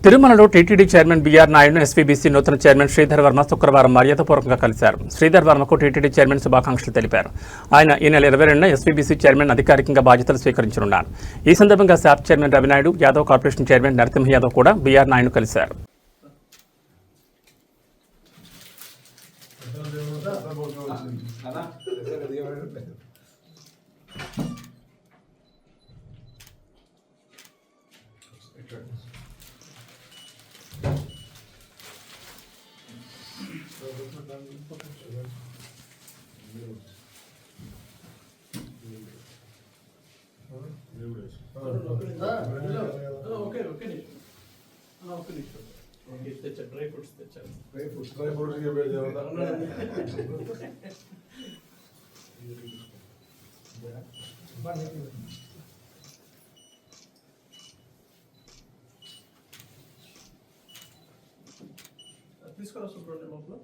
తిరుమలలో TTD chairman BR నాయుడును SVBC నూతన chairman Sridhar Varma శుక్రవారం మర్యాదపూర్వకంగా కలిశారు. శ్రీధర్ వర్మకు టీటీడీ చైర్మన్ శుభాకాంక్షలు తెలిపారు. ఆయన ఈ నెల 22న ఎస్వీబీసీ చైర్మన్ అధికారికంగా బాధ్యతలు స్వీకరించనున్నారు. ఈ సందర్భంగా SAAP chairman Ravi Naidu, Yadav corporation chairman Narasimha Yadav కూడా బీఆర్ నాయుడును కలిశారు. డ్రై ఫ్రూట్స్ తెచ్చాను. తీసుకురా సుబ్రహ్మణ్యం లోపల.